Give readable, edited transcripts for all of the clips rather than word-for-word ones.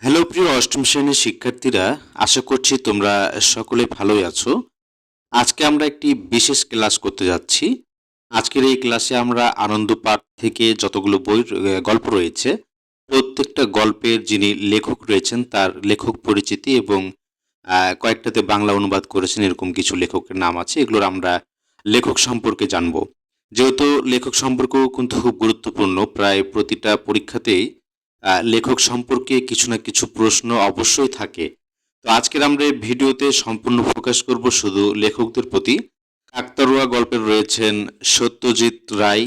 Hello প্রিয় অষ্টম শ্রেণীর শিক্ষার্থীরা, আশা করছি তোমরা সকলে ভালোই আছো। আজকে আমরা একটি বিশেষ ক্লাস করতে যাচ্ছি। আজকের এই ক্লাসে আমরা আনন্দ পাঠ থেকে যতগুলো গল্প রয়েছে, প্রত্যেকটা গল্পের যিনি লেখক রয়েছেন তার লেখক পরিচিতি এবং কয়েকটাতে বাংলা অনুবাদ করেছেন এরকম কিছু লেখকের নাম আছে। এগুলোর আমরা লেখক সম্পর্কে জানবো। যেহেতু লেখক সম্পর্কও কিন্তু খুব গুরুত্বপূর্ণ, প্রায় প্রতিটা পরীক্ষাতেই লেখক সম্পর্কে কিছু না কিছু প্রশ্ন অবশ্যই থাকে। তো আজকের আমরা এই ভিডিওতে সম্পূর্ণ ফোকাস করব শুধু লেখকদের প্রতি। কাকতাড়ুয়া গল্পের রয়েছেন সত্যজিৎ রায়,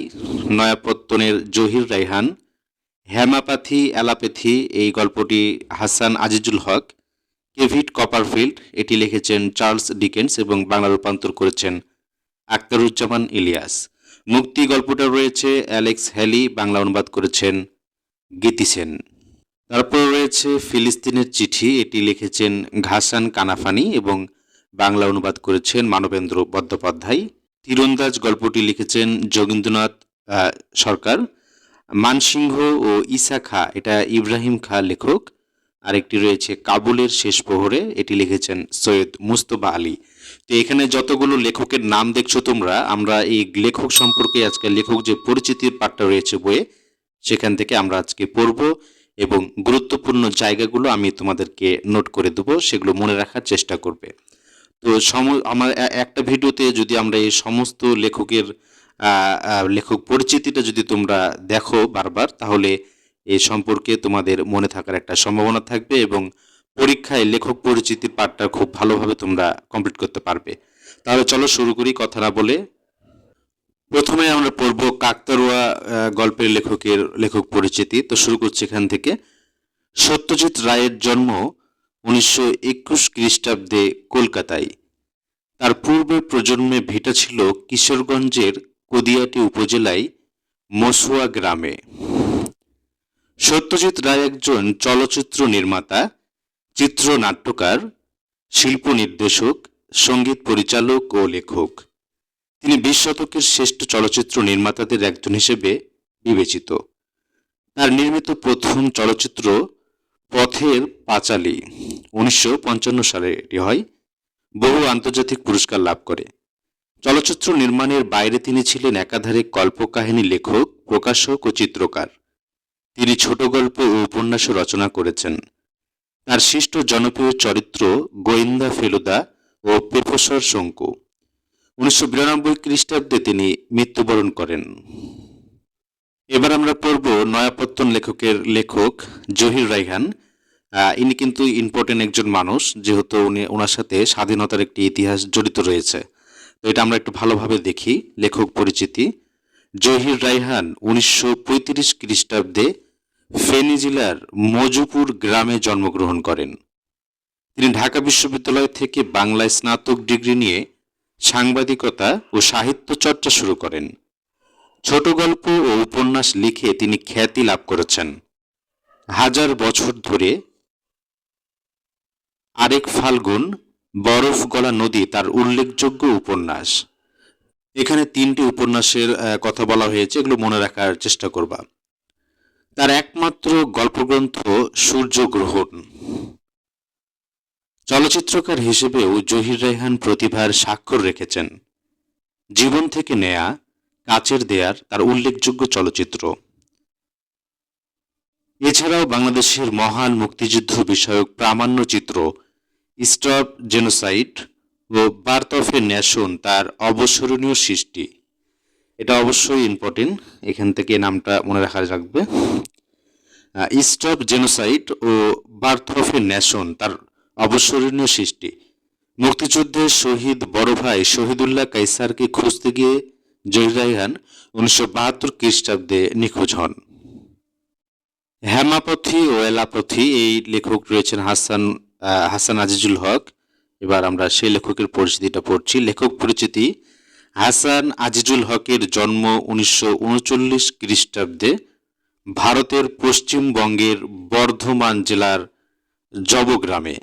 নয়াপত্তনের জহির রায়হান, হেমাপ্যাথি অ্যালোপ্যাথি এই গল্পটি হাসান আজিজুল হক, কেভিট কপারফিল্ড এটি লিখেছেন চার্লস ডিকেন্স এবং বাংলা রূপান্তর করেছেন আখতারুজ্জামান ইলিয়াস। মুক্তি গল্পটা রয়েছে অ্যালেক্স হ্যালি, বাংলা অনুবাদ করেছেন গীতি সেন। তারপর রয়েছে ফিলিস্তিনের চিঠি, এটি লিখেছেন ঘাসান কানাফানি এবং বাংলা অনুবাদ করেছেন মানবেন্দ্র বন্দ্যোপাধ্যায়। তীরন্দাজ গল্পটি লিখেছেন যোগীন্দ্রনাথ সরকার। মানসিংহ ও ঈসা খা, এটা ইব্রাহিম খা লেখক। আরেকটি রয়েছে কাবুলের শেষ প্রহরে, এটি লিখেছেন সৈয়দ মুস্তফা আলী। তো এখানে যতগুলো লেখকের নাম দেখছো তোমরা, আমরা এই লেখক সম্পর্কে আজকে লেখক যে পরিচিতির পাঠটা রয়েছে বইয়ে, সেখান থেকে আমরা আজকে পড়ব এবং গুরুত্বপূর্ণ জায়গাগুলো আমি তোমাদেরকে নোট করে দেবো, সেগুলো মনে রাখার চেষ্টা করবে। তো আমার একটা ভিডিওতে যদি আমরা এই সমস্ত লেখকের লেখক পরিচিতিটা যদি তোমরা দেখো বারবার, তাহলে এই সম্পর্কে তোমাদের মনে থাকার একটা সম্ভাবনা থাকবে এবং পরীক্ষায় লেখক পরিচিতির পাঠটা খুব ভালোভাবে তোমরা কমপ্লিট করতে পারবে। তাহলে চলো শুরু করি কথা না বলে। প্রথমে আমরা পড়ব কাকতাড়ুয়া গল্পের লেখক পরিচিতি। তো শুরু করছি এখান থেকে। সত্যজিৎ রায়ের জন্ম 1921 খ্রিস্টাব্দে কলকাতায়। তার পূর্বের প্রজন্মে ভিটা ছিল কিশোরগঞ্জের কদিয়াটি উপজেলায় মসুয়া গ্রামে। সত্যজিৎ রায় একজন চলচ্চিত্র নির্মাতা, চিত্রনাট্যকার, শিল্প নির্দেশক, সঙ্গীত পরিচালক ও লেখক। তিনি 20 শতকের শ্রেষ্ঠ চলচ্চিত্র নির্মাতাদের একজন হিসেবে বিবেচিত। তার নির্মিত প্রথম চলচ্চিত্র পথের পাঁচালী 1955 সালে এটি হয়, বহু আন্তর্জাতিক পুরস্কার লাভ করে। চলচ্চিত্র নির্মাণের বাইরে তিনি ছিলেন একাধারে কল্পকাহিনী লেখক, প্রকাশক ও চিত্রকার। তিনি ছোট গল্প ও উপন্যাসও রচনা করেছেন। তার সৃষ্ট জনপ্রিয় চরিত্র গোয়েন্দা ফেলুদা ও প্রফেসর শঙ্কু। 1992 খ্রিস্টাব্দে তিনি মৃত্যুবরণ করেন। এবার আমরা পড়ব নয়াপত্তন লেখক জহির রায়হান। ইনি কিন্তু ইম্পর্টেন্ট একজন মানুষ, যেহেতু ওনার সাথে স্বাধীনতার একটি ইতিহাস জড়িত রয়েছে। তো এটা আমরা একটু ভালোভাবে দেখি। লেখক পরিচিতি: জহির রায়হান 1935 খ্রিস্টাব্দে ফেনী জেলার মজুপুর গ্রামে জন্মগ্রহণ করেন। তিনি ঢাকা বিশ্ববিদ্যালয় থেকে বাংলায় স্নাতক ডিগ্রি নিয়ে সাংবাদিকতা ও সাহিত্য চর্চা শুরু করেন। ছোট গল্প ও উপন্যাস লিখে তিনি খ্যাতি লাভ করেছেন। হাজার বছর ধরে, আরেক ফাল্গুন, বরফ গলা নদী তার উল্লেখযোগ্য উপন্যাস। এখানে 3টি উপন্যাসের কথা বলা হয়েছে, এগুলো মনে রাখার চেষ্টা করবা। তার একমাত্র গল্পগ্রন্থ সূর্যগ্রহণ। চলচ্চিত্রকার হিসেবেও জহির রায়হান প্রতিভার স্বাক্ষর রেখেছেন। জীবন থেকে নেয়া, কাচের দেয়ার তার উল্লেখযোগ্য চলচ্চিত্র। এছাড়াও বাংলাদেশের মহান মুক্তিযুদ্ধ বিষয়ক প্রামাণ্যচিত্র স্টপ জেনোসাইড ও বার্থ অফ এ নেশন তার অবসরণীয় সৃষ্টি। এটা অবশ্যই ইম্পর্টেন্ট, এখান থেকে নামটা মনে রাখা রাখবে। স্টপ জেনোসাইড ও বার্থ অফ এ নেশন তার অবসরণীয় সৃষ্টি। মুক্তিযুদ্ধে শহীদ বড় ভাই শহীদুল্লাহ কায়সারকে খুঁজতে গিয়ে জহির রায়হান 1972 খ্রিস্টাব্দে নিখোঁজ হন। হেমাপ্যাথি ও অ্যালোপ্যাথি এই লেখক রয়েছেন হাসান আজিজুল হক। এবার আমরা সেই লেখকের পরিচিতিটা পড়ছি। লেখক পরিচিতি: হাসান আজিজুল হকের জন্ম 1939 খ্রিস্টাব্দে ভারতের পশ্চিমবঙ্গের বর্ধমান জেলার জবগ্রামে।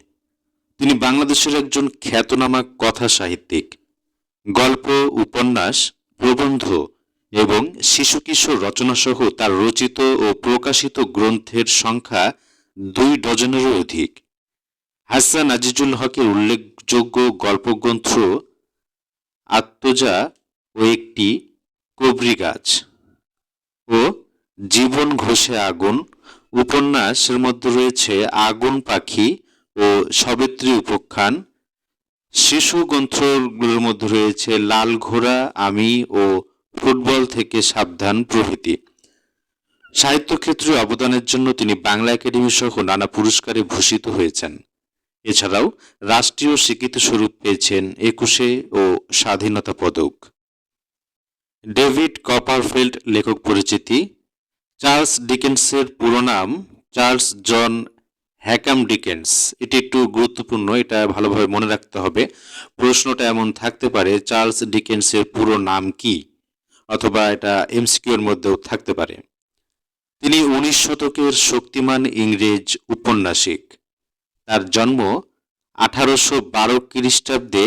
তিনি বাংলাদেশের একজন খ্যাতনামা কথা সাহিত্যিক। গল্প, উপন্যাস, প্রবন্ধ এবং শিশু কিশোর রচনাসহ তার রচিত ও প্রকাশিত গ্রন্থের সংখ্যা 2 ডজনেরও অধিক। হাসান আজিজুল হকের উল্লেখযোগ্য গল্পগ্রন্থ আত্মজা ও একটি কবরী গাছ ও জীবন ঘষে আগুন উপন্যাসের মধ্যে রয়েছে আগুন পাখি ও সবেত্রী উপাখ্যান। শিশু গ্রন্থগুলোর মধ্যে রয়েছে লাল ঘোড়া, আমি ও ফুটবল থেকে সাবধান প্রভৃতি। সাহিত্যক্ষেত্রে অবদানের জন্য তিনি বাংলা একাডেমি সহ নানা পুরস্কারে ভূষিত হয়েছেন। এছাড়াও রাষ্ট্রীয় স্বীকৃতি স্বরূপ পেয়েছেন 21 ও স্বাধীনতা পদক। ডেভিড কপারফিল্ড লেখক পরিচিতি। চার্লস ডিকেন্সের পুরো নাম চার্লস জন হ্যাকাম ডিকেন্স। এটি একটু গুরুত্বপূর্ণ, এটা ভালোভাবে মনে রাখতে হবে। প্রশ্নটা এমন থাকতে পারে, চার্লস ডিকেন্সের পুরো নাম কি, অথবা এটা এমসিকিউ এর মধ্যেও থাকতে পারে। তিনি 19 শতকের শক্তিমান ইংরেজ উপন্যাসিক। তার জন্ম 1812 খ্রিস্টাব্দে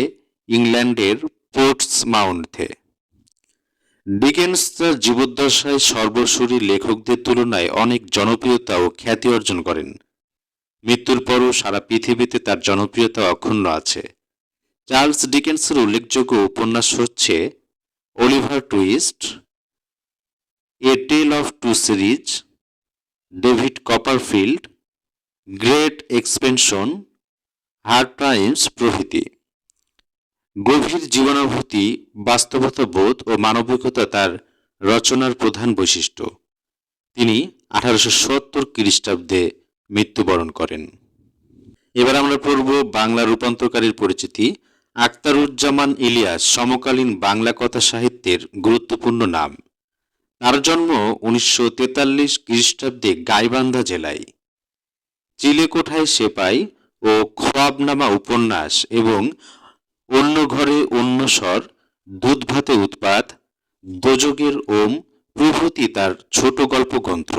ইংল্যান্ডের পোর্টসমাউথে। ডিকেন্স তার জীবদ্দশায় সর্বসুরি লেখকদের তুলনায় অনেক জনপ্রিয়তা ও খ্যাতি অর্জন করেন। মৃত্যুর পরও সারা পৃথিবীতে তার জনপ্রিয়তা অক্ষুণ্ণ আছে। চার্লস ডিকেন্সের উল্লেখযোগ্য উপন্যাস হচ্ছে Oliver Twist, a tale of two cities, David Copperfield, great expectations, hard times প্রভৃতি। গভীর জীবনানুভূতি, বাস্তবতা বোধ ও মানবিকতা তার রচনার প্রধান বৈশিষ্ট্য। তিনি 1870 খ্রিস্টাব্দে মৃত্যুবরণ করেন। এবার আমরা পড়ব বাংলা রূপান্তরকারীর পরিচিতি। আখতারুজ্জামান ইলিয়াস সমকালীন বাংলা কথা সাহিত্যের গুরুত্বপূর্ণ নাম। তার জন্ম 1943 খ্রিস্টাব্দে গাইবান্ধা জেলায়। চিলেকোঠায় সেপাই ও খোয়াবনামা উপন্যাস এবং অন্য ঘরে অন্য স্বর, দুধ ভাতে উৎপাত, দোজগের ওম প্রভৃতি তার ছোট গল্প গ্রন্থ।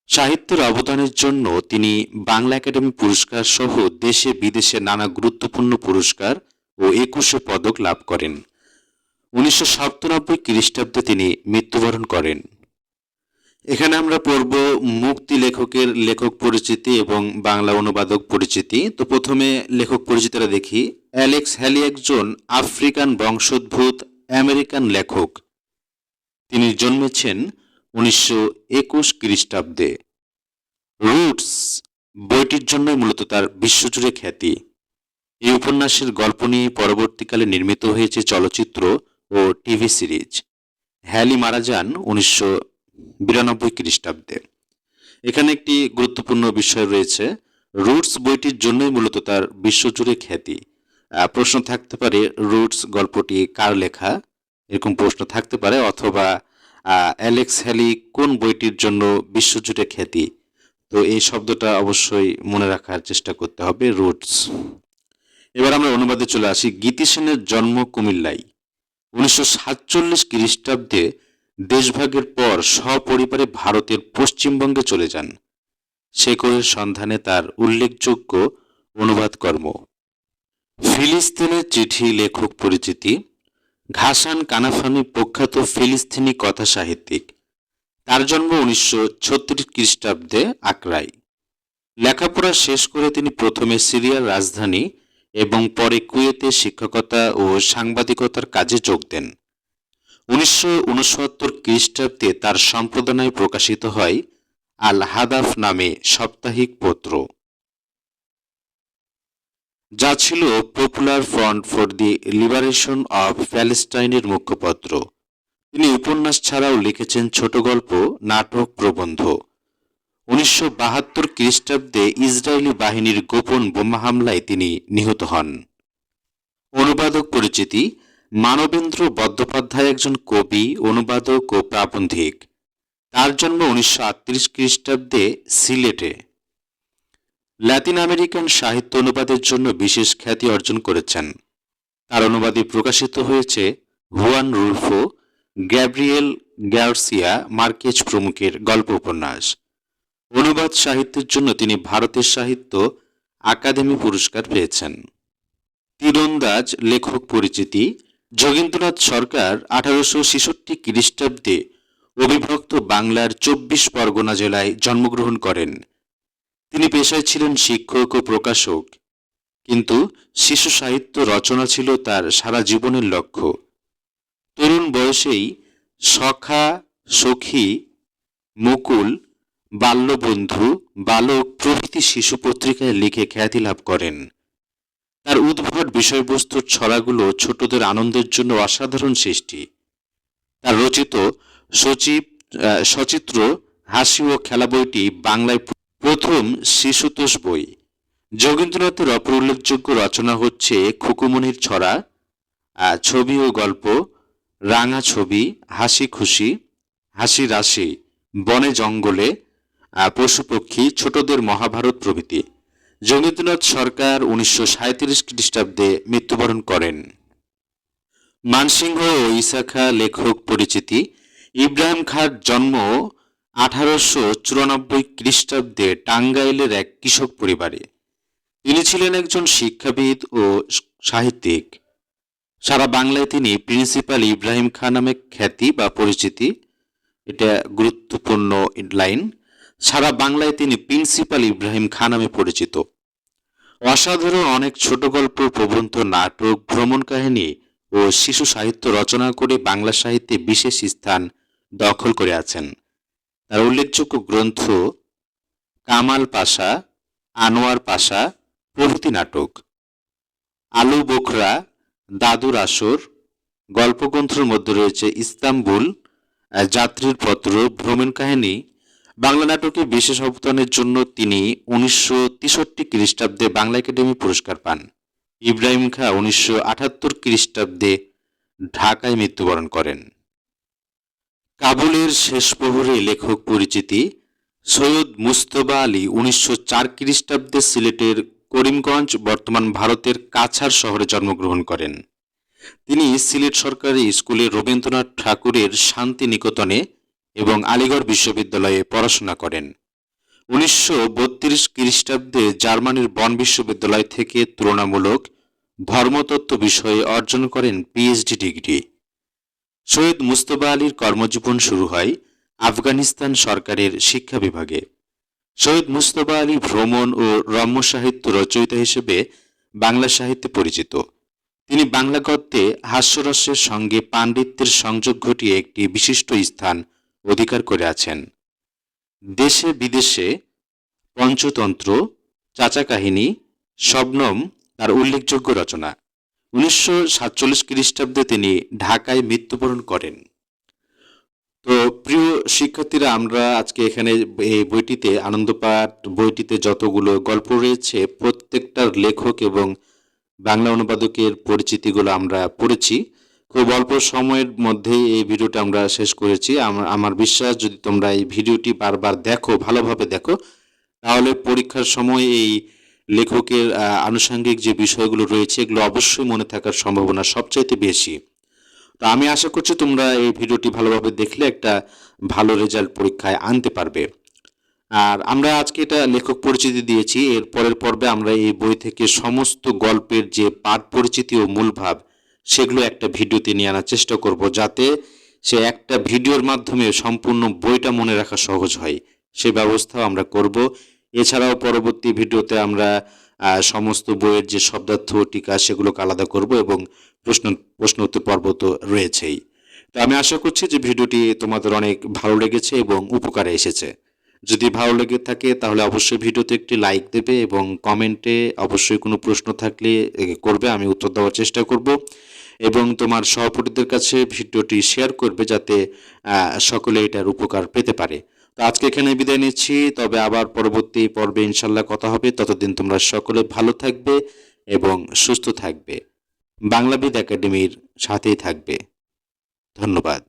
সাহিত্যের অবদানের জন্য তিনি বাংলা একাডেমি পুরস্কার সহ দেশে বিদেশে নানা গুরুত্বপূর্ণ পুরস্কার ও 21 পদক লাভ করেন। 1997 খ্রিস্টাব্দে তিনি মৃত্যুবরণ করেন। এখানে আমরা পড়ব মুক্তি লেখকের লেখক পরিচিতি এবং বাংলা অনুবাদক পরিচিতি। তো প্রথমে লেখক পরিচিতিটা দেখি। অ্যালেক্স হ্যালি একজন আফ্রিকান বংশোদ্ভূত আমেরিকান লেখক। তিনি জন্মেছেন 1921 খ্রিস্টাব্দে। রুটস বইটির জন্যই মূলত তার বিশ্বজুড়ে খ্যাতি। এই উপন্যাসের গল্প নিয়ে পরবর্তীকালে নির্মিত হয়েছে চলচ্চিত্র ও টিভি সিরিজ। হ্যালি মারা যান 1992 খ্রিস্টাব্দে। এখানে একটি গুরুত্বপূর্ণ বিষয় রয়েছে, রুটস বইটির জন্যই মূলত তার বিশ্বজুড়ে খ্যাতি। প্রশ্ন থাকতে পারে রুটস গল্পটি কার লেখা, এরকম প্রশ্ন থাকতে পারে, অথবা অ্যালেক্স হ্যালি কোন বইটির জন্য বিশ্বজুড়ে খ্যাতি। তো এই শব্দটা অবশ্যই মনে রাখার চেষ্টা করতে হবে, রুটস। এবার আমরা অনুবাদে চলে আসি। গীতি সেনের জন্ম কুমিল্লায়। 1947 খ্রিস্টাব্দে দেশভাগের পর সপরিবারে ভারতের পশ্চিমবঙ্গে চলে যান। শেকড়ের সন্ধানে তার উল্লেখযোগ্য অনুবাদ কর্ম। ফিলিস্তিনের চিঠি লেখক পরিচিতি। ঘাসান কানাফানি প্রখ্যাত ফিলিস্তিনি কথা সাহিত্যিক। তার জন্ম 1936 খ্রিস্টাব্দে আক্রায়। লেখাপড়া শেষ করে তিনি প্রথমে সিরিয়ার রাজধানী এবং পরে কুয়েতে শিক্ষকতা ও সাংবাদিকতার কাজে যোগ দেন। 1969 খ্রিস্টাব্দে তার সম্পাদনায় প্রকাশিত হয় আল হাদাফ নামে সাপ্তাহিক পত্র, যা ছিল popular front for the liberation of প্যালেস্টাইনের মুখপত্র। তিনি উপন্যাস ছাড়াও লিখেছেন ছোট গল্প, নাটক, প্রবন্ধ। 1972 খ্রিস্টাব্দে ইসরায়েলি বাহিনীর গোপন বোমা হামলায় তিনি নিহত হন। অনুবাদক পরিচিতি। মানবেন্দ্র বন্দ্যোপাধ্যায় একজন কবি, অনুবাদক ও প্রাবন্ধিক। তার জন্ম 1938 খ্রিস্টাব্দে সিলেটে। ল্যাতিন আমেরিকান সাহিত্য অনুবাদের জন্য বিশেষ খ্যাতি অর্জন করেছেন। তার অনুবাদে প্রকাশিত হয়েছে Juan Rulfo, Gabriel Garcia Marquez প্রমুখের গল্প উপন্যাস। অনুবাদ সাহিত্যের জন্য তিনি ভারতের সাহিত্য আকাদেমি পুরস্কার পেয়েছেন। তীরন্দাজ লেখক পরিচিতি। যোগীন্দ্রনাথ সরকার 1866 খ্রিস্টাব্দে অবিভক্ত বাংলার 24 পরগনা জেলায় জন্মগ্রহণ করেন। তিনি পেশায় ছিলেন শিক্ষক ও প্রকাশক, কিন্তু শিশু সাহিত্য রচনা ছিল তার সারা জীবনের লক্ষ্য। তরুণ বয়সেই সখা, সখী, মুকুল, বাল্যবন্ধু, বালক প্রভৃতি শিশু পত্রিকায় লিখে খ্যাতি লাভ করেন। তার উদ্ভট বিষয়বস্তুর ছড়াগুলো ছোটদের আনন্দের জন্য অসাধারণ সৃষ্টি। তার রচিত সচিব সচিত্র হাসি ও খেলা বইটি বাংলায় প্রথম শিশুতোষ বই। যোগেন্দ্রনাথের অপর উল্লেখযোগ্য রচনা হচ্ছে খুকুমনির ছড়া, ছবি ও গল্প, রাঙা ছবি, হাসি খুশি, হাসি রাশি, বনে জঙ্গলে, পশু পক্ষী, ছোটদের মহাভারত প্রভৃতি। যোগেন্দ্রনাথ সরকার 1937 খ্রিস্টাব্দে মৃত্যুবরণ করেন। মানসিংহ ও ঈসা খাঁ লেখক পরিচিতি। ইব্রাহিম খাঁর জন্ম 1894 খ্রিস্টাব্দে টাঙ্গাইলের এক কৃষক পরিবারে। তিনি ছিলেন একজন শিক্ষাবিদ ও সাহিত্যিক। সারা বাংলায় তিনি প্রিন্সিপাল ইব্রাহিম খাঁ নামে খ্যাতি বা পরিচিতি। এটা গুরুত্বপূর্ণ লাইন। সারা বাংলায় তিনি প্রিন্সিপাল ইব্রাহিম খাঁ নামে পরিচিত। অসাধারণ অনেক ছোট গল্প, প্রবন্ধ, নাটক, ভ্রমণ কাহিনী ও শিশু সাহিত্য রচনা করে বাংলা সাহিত্যে বিশেষ স্থান দখল করে আছেন। তার উল্লেখযোগ্য গ্রন্থ কামাল পাশা, আনোয়ার পাশা প্রভৃতি নাটক, আলু বোখরা, দাদুর আসর। গল্পগ্রন্থের মধ্যে রয়েছে ইস্তাম্বুল, যাত্রীর পত্র, ভ্রমণ কাহিনী। বাংলা নাটকে বিশেষ অবদানের জন্য তিনি 1963 খ্রিস্টাব্দে বাংলা একাডেমি পুরস্কার পান। ইব্রাহিম খাঁ 1978 খ্রিস্টাব্দে ঢাকায় মৃত্যুবরণ করেন। কাবুলের শেষ প্রহরে লেখক পরিচিতি। সৈয়দ মুজতবা আলী 1904 খ্রিস্টাব্দে সিলেটের করিমগঞ্জ, বর্তমান ভারতের কাছাড় শহরে জন্মগ্রহণ করেন। তিনি সিলেট সরকারি স্কুলে রবীন্দ্রনাথ ঠাকুরের শান্তি নিকেতনে এবং আলিগড় বিশ্ববিদ্যালয়ে পড়াশোনা করেন। 1932 খ্রিস্টাব্দে জার্মানির বন বিশ্ববিদ্যালয় থেকে তুলনামূলক ধর্মতত্ত্ব বিষয়ে অর্জন করেন পিএইচডি ডিগ্রি। সৈয়দ মুজতবা আলীর কর্মজীবন শুরু হয় আফগানিস্তান সরকারের শিক্ষা বিভাগে। সৈয়দ মুজতবা আলী ভ্রমণ ও রম্য সাহিত্য রচয়িতা হিসেবে বাংলা সাহিত্যে পরিচিত। তিনি বাংলা গদ্যে হাস্যরসের সঙ্গে পাণ্ডিত্যের সংযোগ ঘটিয়ে একটি বিশিষ্ট স্থান অধিকার করে আছেন। দেশে বিদেশে পঞ্চতন্ত্র, চাচা কাহিনী, শবনম তার উল্লেখযোগ্য রচনা। 1947 খ্রিস্টাব্দে তিনি ঢাকায় মৃত্যুবরণ করেন। তো প্রিয় শিক্ষার্থীরা, আমরা আজকে এখানে এই বইটিতে আনন্দপাঠ বইটিতে যতগুলো গল্প রয়েছে প্রত্যেকটার লেখক এবং বাংলা অনুবাদকের পরিচিতিগুলো আমরা পড়েছি। খুব অল্প সময়ের মধ্যে এই ভিডিওটা আমরা শেষ করেছি। আমার বিশ্বাস যদি তোমরা এই ভিডিওটি বারবার দেখো, ভালোভাবে দেখো, তাহলে পরীক্ষার সময় এই লেখকের আনুষঙ্গিক যে বিষয়গুলো রয়েছে এগুলো অবশ্যই মনে থাকার সম্ভাবনা সবচাইতে বেশি। তো আমি আশা করছি তোমরা এই ভিডিওটি ভালোভাবে দেখলে একটা ভালো রেজাল্ট পরীক্ষায় আনতে পারবে। আর আমরা আজকে এটা লেখক পরিচিতি দিয়েছি। এর পরের পর্বে আমরা এই বই থেকে সমস্ত গল্পের যে পাঠ পরিচিতি ও মূল ভাব সেগুলো একটা ভিডিওতে নিয়ে আনার চেষ্টা করব, যাতে সে একটা ভিডিওর মাধ্যমে সম্পূর্ণ বইটা মনে রাখা সহজ হয়। সে ব্যবস্থাও আমরা করব। এছাড়াও পরবর্তী ভিডিওতে আমরা সমস্ত বইয়ের যে শব্দার্থ টিকা সেগুলোকে আলাদা করব এবং প্রশ্ন উত্তর পর্ব তো রয়েছেই। তো আমি আশা করছি যে ভিডিওটি তোমাদের অনেক ভালো লেগেছে এবং উপকারে এসেছে। যদি ভালো লেগে থাকে তাহলে অবশ্যই ভিডিওতে একটি লাইক দেবে এবং কমেন্টে অবশ্যই কোনো প্রশ্ন থাকলে করবে, আমি উত্তর দেওয়ার চেষ্টা করব। এবং তোমার সহপাঠীদের কাছে ভিডিওটি শেয়ার করবে যাতে সকলে এটার উপকার পেতে পারে। তো আজকে এখানে বিদায় নিচ্ছি, তবে আবার পরবর্তী পর্বে ইনশাল্লাহ কথা হবে। ততদিন তোমরা সকলে ভালো থাকবে এবং সুস্থ থাকবে। বাংলাবিদ একাডেমির সাথেই থাকবে। ধন্যবাদ।